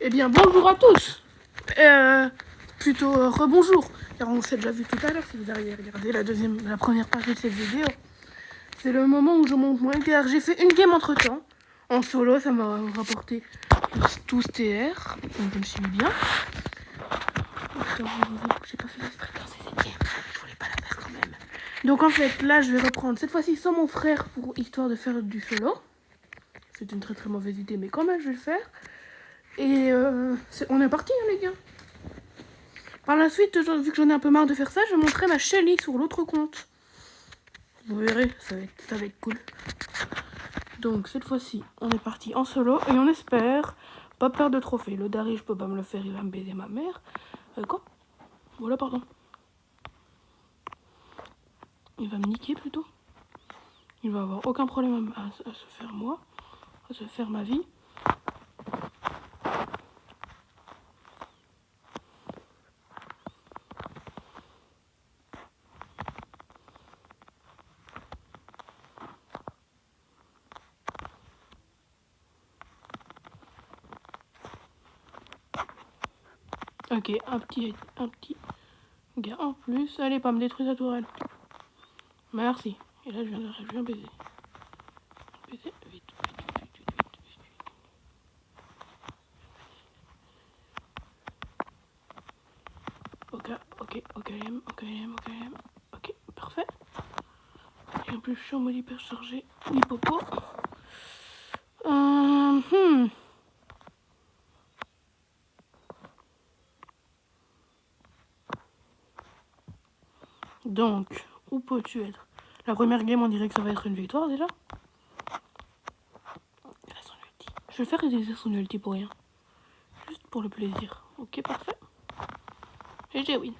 Eh bien, bonjour à tous. Plutôt rebonjour, car on s'est déjà vu tout à l'heure si vous avez regardé la première partie de cette vidéo. C'est le moment où je monte mon car j'ai fait une game entre temps. En solo, ça m'a rapporté 12 TR, donc je me suis mis bien. J'ai pas fait l'exprès dans cette game, je voulais pas la faire quand même. Donc en fait, là je vais reprendre cette fois-ci sans mon frère pour histoire de faire du solo. C'est une très très mauvaise idée, mais quand même je vais le faire. Et on est parti, hein, les gars. Par la suite, vu que j'en ai un peu marre de faire ça, je montrerai ma Shelly sur l'autre compte. Vous verrez, ça va être cool. Donc cette fois-ci, on est parti en solo et on espère pas perdre de trophée. Le Dari, je peux pas me le faire, il va me baiser ma mère. Quoi? Voilà, pardon. Il va me niquer plutôt. Il va avoir aucun problème à se faire moi, à se faire ma vie. Ok, un petit gars en plus. Allez, pas me détruire sa tourelle. Merci. Et là, je viens baiser. Baiser, vite. Ok, parfait. Et en plus, je suis en mode hyper chargé. Hippopo. Donc, où peux-tu être? La première game, on dirait que ça va être une victoire déjà. Il a son ulti. Je vais le faire utiliser son ulti pour rien. Juste pour le plaisir. Ok, parfait. Et j'ai win.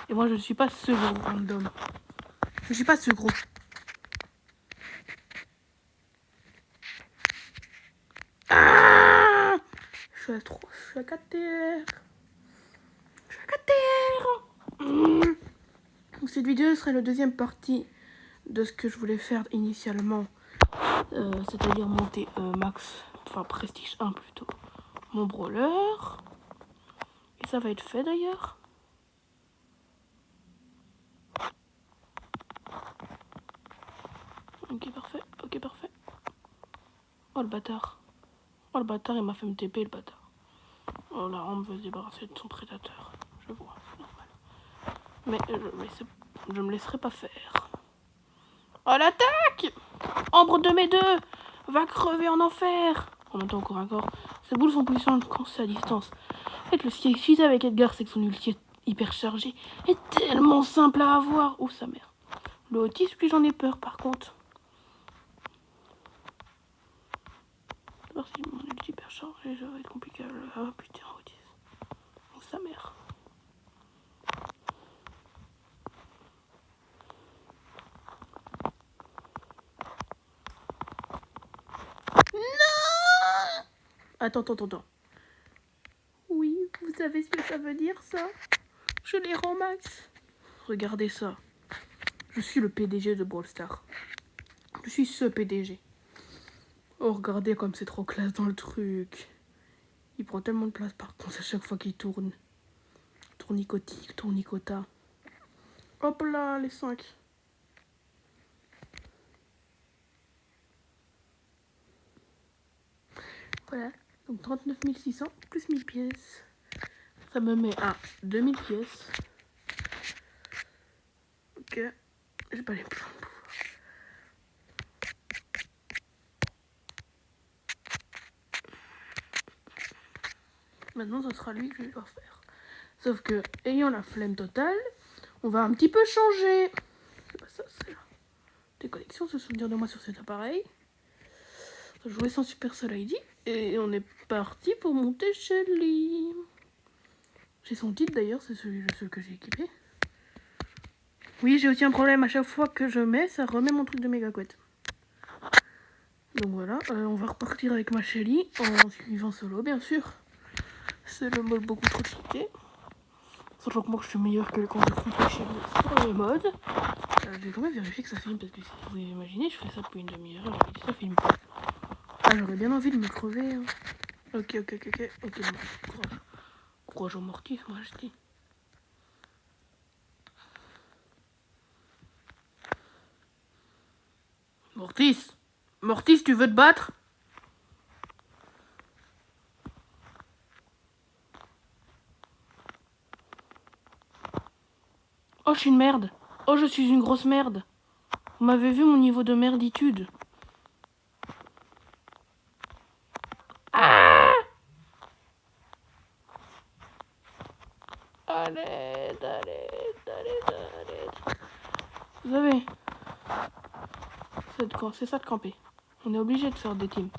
Et moi, je ne suis pas ce gros random. Je ne suis pas ce gros. Ah, je suis à 4 TR. Je suis à 4 TR. Donc cette vidéo serait la deuxième partie de ce que je voulais faire initialement. C'est-à-dire monter max, enfin prestige 1 plutôt, mon brawler. Et ça va être fait d'ailleurs. Ok, parfait. Oh le bâtard, il m'a fait me TP le bâtard. Oh la honte veut se débarrasser de son prédateur. Je vois, c'est normal. Mais je me laisserai pas faire. Oh l'attaque! Ambre de mes deux va crever en enfer. En même temps, encore. Ces boules sont puissantes quand c'est à distance. En fait, le suite avec Edgar, c'est que son ulti est hyper chargé. Est tellement simple à avoir. Oh sa mère. Le Otis, lui, j'en ai peur par contre. Alors si mon ulti hyper chargé, ça va être compliqué. Ah putain, Otis. Oh sa mère. Non! Attends. Oui, vous savez ce que ça veut dire, ça? Je les rends max. Regardez ça. Je suis le PDG de Brawl Stars. Je suis ce PDG. Oh, regardez comme c'est trop classe dans le truc. Il prend tellement de place par contre à chaque fois qu'il tourne. Tournicotique, tournicota. Hop là, les 5. Voilà. Donc 39 600 plus 1000 pièces. Ça me met à 2000 pièces. Ok. J'ai pas les plans. Maintenant, ce sera lui que je dois faire. Sauf que, ayant la flemme totale, on va un petit peu changer. C'est pas ça, c'est là. Déconnexion, se souvenir de moi sur cet appareil. Jouer sans Super Soleil dit. Et on est parti pour monter Shelly. J'ai son titre d'ailleurs, c'est le seul que j'ai équipé. Oui, j'ai aussi un problème, à chaque fois que je mets, ça remet mon truc de méga couette. Donc voilà, on va repartir avec ma Shelly en suivant solo, bien sûr. C'est le mode beaucoup trop cheaté. Sachant que moi je suis meilleur que le compte de Shelly sur les modes. Je vais quand même vérifier que ça filme parce que si vous imaginez, je fais ça depuis une demi-heure et ça filme pas. Ah, j'aurais bien envie de me crever. Hein. Ok, bon, courage. Courage au Mortis, moi je dis. Mortis, tu veux te battre? Oh, je suis une merde. Oh, je suis une grosse merde. Vous m'avez vu mon niveau de merditude. Ah! Allez. Vous savez, c'est ça de camper. On est obligé de faire des teams.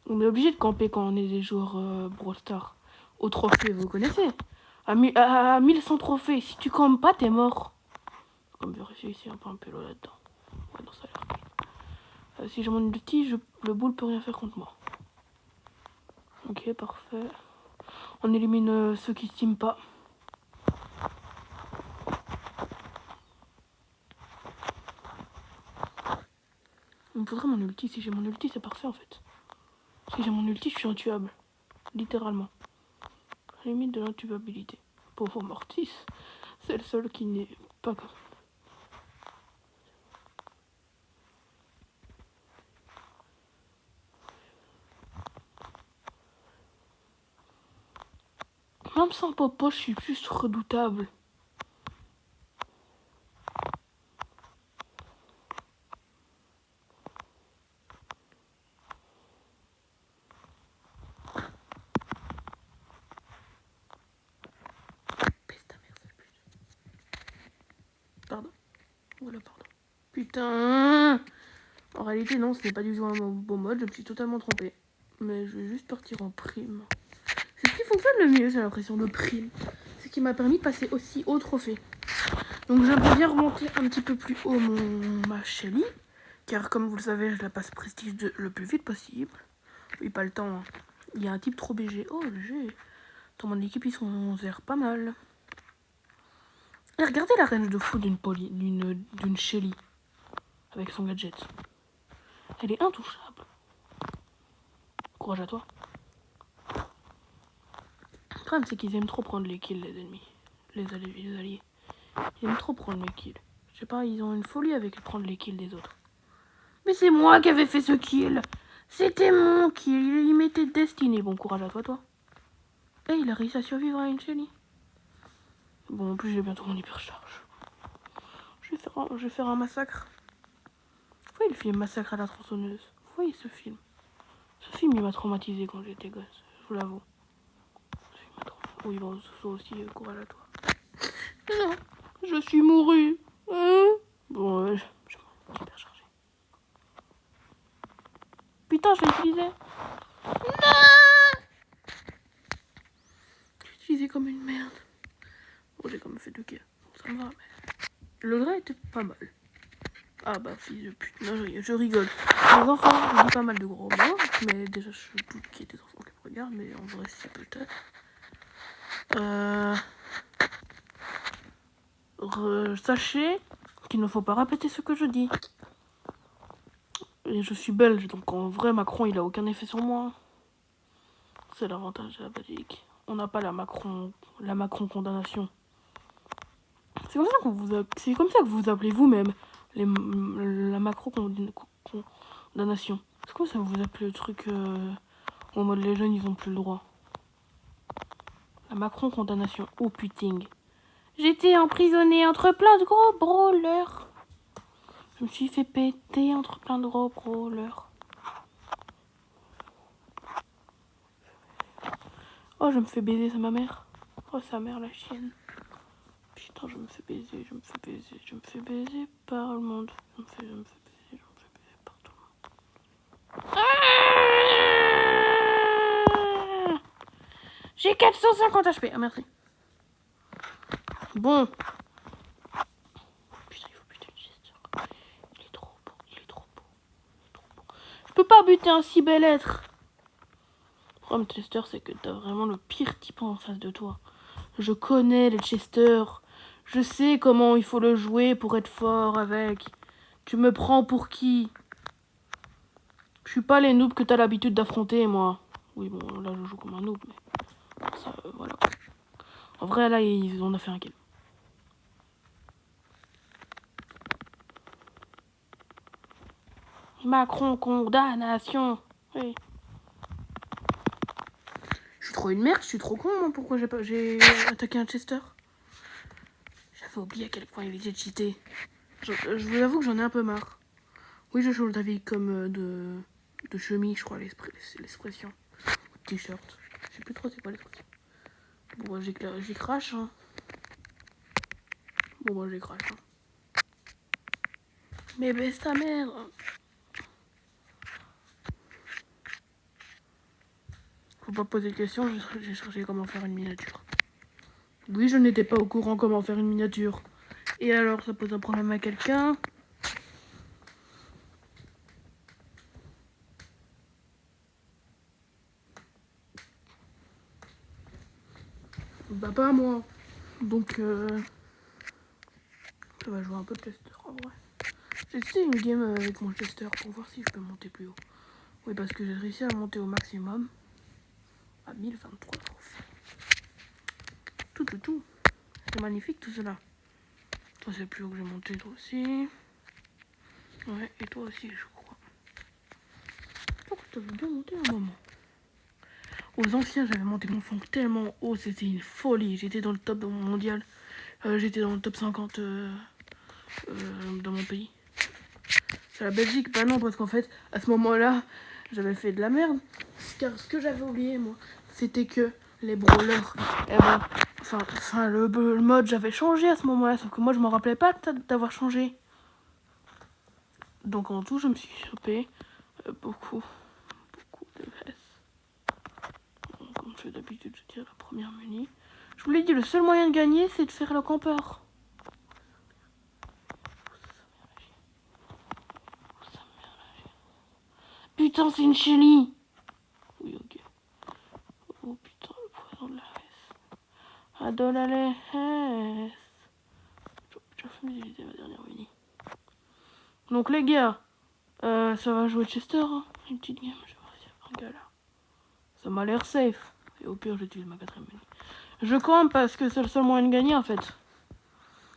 On est obligé de camper quand on est des joueurs Brawl Stars. Au trophée, vous connaissez. À 1100 trophées, si tu campes pas, t'es mort. Comme vérifier ici un peu un pélo là-dedans. Ouais, non, ça a l'air cool. Si je m'en ulti, le boule peut rien faire contre moi. Ok, parfait. On élimine ceux qui steam pas. Il me faudrait mon ulti. Si j'ai mon ulti, c'est parfait en fait. Si j'ai mon ulti, je suis intuable. Littéralement. Limite de l'intubabilité. Pauvre Mortis. C'est le seul qui n'est pas comme... Même sans Popo, je suis juste redoutable. Pardon. Voilà, pardon. Putain. En réalité, non, ce n'est pas du tout un bon mode. Je me suis totalement trompée. Mais je vais juste partir en prime. C'est ce qui fonctionne le mieux, j'ai l'impression, de prime. C'est ce qui m'a permis de passer aussi haut trophée. Donc j'aimerais bien remonter un petit peu plus haut ma Shelly. Car comme vous le savez, je la passe prestige le plus vite possible. Oui, pas le temps. Hein. Il y a un type trop BG. Oh, BG. Dans mon équipe, ils sont zère pas mal. Et regardez la range de fou d'une Shelly. Avec son gadget. Elle est intouchable. Courage à toi. Le problème, c'est qu'ils aiment trop prendre les kills, les ennemis. Les alliés. Ils aiment trop prendre les kills. Je sais pas, ils ont une folie avec prendre les kills des autres. Mais c'est moi qui avais fait ce kill. C'était mon kill. Il m'était destiné. Bon courage à toi. Et il a réussi à survivre à une Shelly. Bon, en plus, j'ai bientôt mon hypercharge. Je vais faire un massacre. Vous voyez le film Massacre à la tronçonneuse? Vous voyez ce film? Ce film, il m'a traumatisé quand j'étais gosse. Je vous l'avoue. Oui, bon, ça aussi, courage à toi. Non, je suis mouru. Bon, je m'en hyper chargé. Putain, je l'ai utilisé. Non, je l'ai utilisé comme une merde. Bon, j'ai quand même fait 2 kills. Ça me va, mais... Le vrai était pas mal. Ah bah, fils de pute. Non, je rigole. Les enfants, je dis pas mal de gros mots. Mais déjà, je doute qu'il y ait des enfants qui me regardent. Mais en vrai, si peut-être. Sachez qu'il ne faut pas répéter ce que je dis. Et je suis belge, donc en vrai, Macron, il a aucun effet sur moi. C'est l'avantage de la Belgique. On n'a pas la Macron condamnation. C'est comme ça que vous appelez vous-même la Macron condamnation. C'est comme ça que vous appelez le truc en mode les jeunes, ils ont plus le droit. La Macron condamnation. Oh putain. J'étais emprisonnée entre plein de gros brawlers. Je me suis fait péter entre plein de gros brawlers. Oh, je me fais baiser, c'est ma mère. Oh, sa mère, la chienne. Putain, je me fais baiser par le monde. Je me fais baiser par tout le monde. Ah, j'ai 450 HP. Ah, merci. Bon. Putain, il faut buter le Chester. Il est trop beau. Je peux pas buter un si bel être. Le problème, Chester, c'est que t'as vraiment le pire type en face de toi. Je connais le Chester. Je sais comment il faut le jouer pour être fort avec. Tu me prends pour qui? Je suis pas les noobs que t'as l'habitude d'affronter, moi. Oui, bon, là, je joue comme un noob, mais... Ça, voilà. En vrai, là, on a fait un kill. Macron, condamnation. Oui. Je suis trop une merde, je suis trop con, moi. Pourquoi j'ai attaqué un Chester? J'avais oublié à quel point il était cheaté. Je vous avoue que j'en ai un peu marre. Oui, je change d'avis comme de chemise, je crois, l'expression. T-shirt. Je sais plus trop c'est quoi l'expression. Bon, bah, j'y crache, hein. Bon, bah, j'y crache, hein. Mais baisse ta mère. Faut pas poser de questions, j'ai cherché comment faire une miniature. Oui, je n'étais pas au courant comment faire une miniature. Et alors, ça pose un problème à quelqu'un? Bah, pas à moi. Donc, ça va jouer un peu de Chester, en vrai. J'ai essayé une game avec mon Chester pour voir si je peux monter plus haut. Oui, parce que j'ai réussi à monter au maximum. À 1023 trophées. Tout. C'est magnifique tout cela. Toi, c'est plus haut que j'ai monté, toi aussi. Ouais, et toi aussi, je crois. Pourquoi t'avais bien monté un moment? Aux anciens, j'avais monté mon fond tellement haut, c'était une folie. J'étais dans le top mondial. J'étais dans le top 50 dans mon pays. C'est la Belgique? Bah non, parce qu'en fait, à ce moment-là, j'avais fait de la merde. Car ce que j'avais oublié, moi, c'était que les brawlers, eh ben, enfin le mode, j'avais changé à ce moment-là, sauf que moi, je m'en rappelais pas d'avoir changé. Donc en tout, je me suis chopé beaucoup de S. Comme je fais d'habitude, je tire la première muni. Je vous l'ai dit, le seul moyen de gagner, c'est de faire le campeur. Putain, c'est une Shelly. Oui, ok. Oh putain, le poison de la S. Adore les S. J'ai fait ma dernière muni. Donc les gars, ça va jouer Chester, hein. Une petite game, je vais voir s'il y a un gars là. Ça m'a l'air safe. Et au pire, j'utilise ma quatrième muni. Je campe parce que c'est le seul moyen de gagner en fait.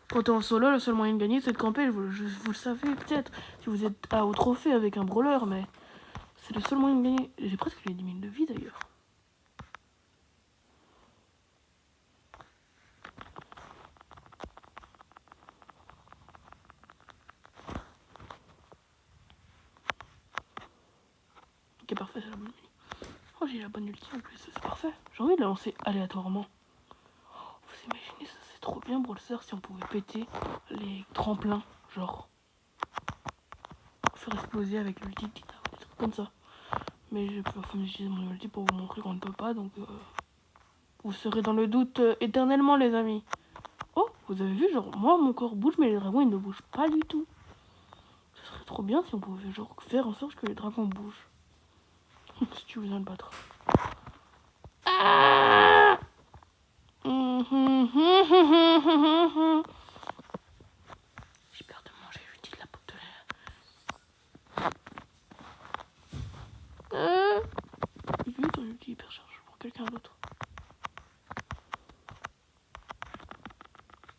Quand t'es en solo, le seul moyen de gagner c'est de camper. Vous le savez peut-être si vous êtes au trophée avec un brawler, mais c'est le seul moyen de gagner. J'ai presque les 10 000 de vie d'ailleurs. Ok, parfait, c'est la bonne ulti. Oh, j'ai la bonne ulti en plus, c'est parfait. J'ai envie de la lancer aléatoirement. Vous imaginez, ça c'est trop bien, Brawlster, si on pouvait péter les tremplins, genre. Faire exploser avec l'ulti de Tita, des trucs comme ça. Mais je peux utiliser mon ulti pour vous montrer qu'on ne peut pas, donc vous serez dans le doute éternellement, les amis. Oh, vous avez vu, genre, moi mon corps bouge, mais les dragons ils ne bougent pas du tout. Ce serait trop bien si on pouvait, genre, faire en sorte que les dragons bougent. Si tu veux le battre. Ah! J'ai peur de manger l'ulti de la pote de l'air. Lui, ton ulti hyper charge pour quelqu'un d'autre.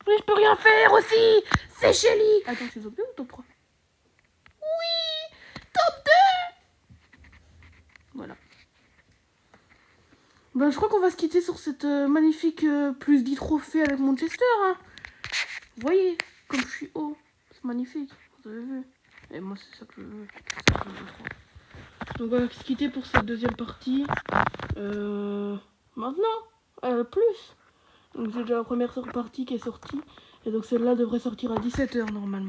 Mais je peux rien faire aussi. C'est Shelly. Attends, je suis top 2 ou top 3? Oui, top 2. Voilà. Ben, je crois qu'on va se quitter sur cette magnifique plus 10 trophées avec mon Chester. Hein. Vous voyez, comme je suis haut. C'est magnifique, vous avez vu. Et moi, c'est ça que je veux. Donc on va se quitter pour cette deuxième partie. Maintenant, plus. Donc c'est déjà la première partie qui est sortie. Et donc celle-là devrait sortir à 17h normalement.